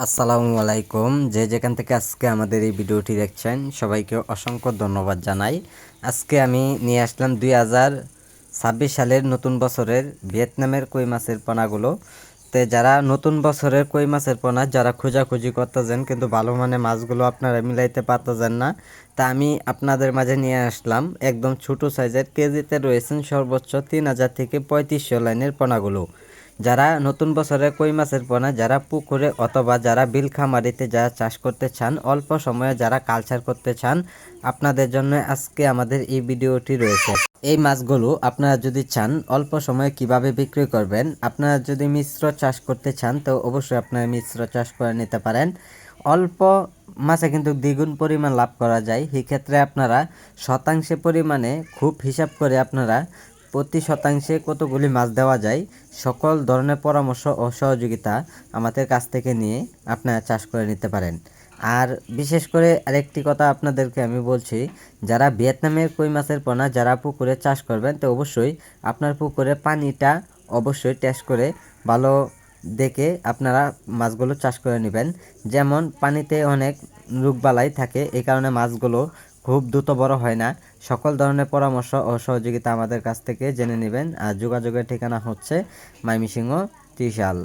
আসসালামু আলাইকুম। যে যেখান থেকে আজকে আমাদের এই ভিডিওটি দেখছেন সবাইকে অসংখ্য ধন্যবাদ জানাই। আজকে আমি নিয়ে আসলাম 2026 সালের নতুন বছরের ভিয়েতনামের কই মাছের পোনাগুলো। যারা নতুন বছরের কই মাছের পোনা যারা খোঁজাখুঁজি করতেছেন কিন্তু ভালো মানের মাছগুলো আপনারা মিলাইতে পারতেছেন না, তা আমি আপনাদের মাঝে নিয়ে আসলাম একদম ছোট সাইজের, কেজিতে রয়েছেন সর্বোচ্চ 3000 থেকে 3500 লাইনের পোনাগুলো। যারা নতুন বছরে কই মাছের পোনা যারা পুকুরে অথবা যারা বিল খামারিতে যারা চাষ করতে চান, অল্প সময়ে যারা কালচার করতে চান, আপনাদের জন্য আজকে আমাদের এই ভিডিওটি রয়েছে। এই মাছগুলো আপনারা যদি চান অল্প সময়ে কিভাবে বিক্রি করবেন, আপনারা যদি মিশ্র চাষ করতে চান তো অবশ্যই আপনারা মিশ্র চাষ করে নিতে পারেন। অল্প মাছে কিন্তু দ্বিগুণ পরিমাণ লাভ করা যায়। সেক্ষেত্রে আপনারা শতাংশে পরিমাণে খুব হিসাব করে আপনারা প্রতি শতাংশে কতগুলি মাছ দেওয়া যায় সকল ধরনের পরামর্শ ও সহযোগিতা আমাদের কাছ থেকে নিয়ে আপনারা চাষ করে নিতে পারেন। আর বিশেষ করে আরেকটি কথা আপনাদেরকে আমি বলছি, যারা ভিয়েতনামের কই মাছের পোনা যারা পুকুরে চাষ করবেন তো অবশ্যই আপনার পুকুরে পানিটা অবশ্যই টেস্ট করে ভালো দেখে আপনারা মাছগুলো চাষ করে নেবেন। যেমন পানিতে অনেক রোগবালাই থাকে, এই কারণে মাছগুলো খুব দ্রুত বড় হয় না। সকল ধরনের পরামর্শ ও সহযোগিতা আমাদের কাছ থেকে জেনে নেবেন। আর যোগাযোগের ঠিকানা হচ্ছে ময়মনসিংহ ত্রিশাল।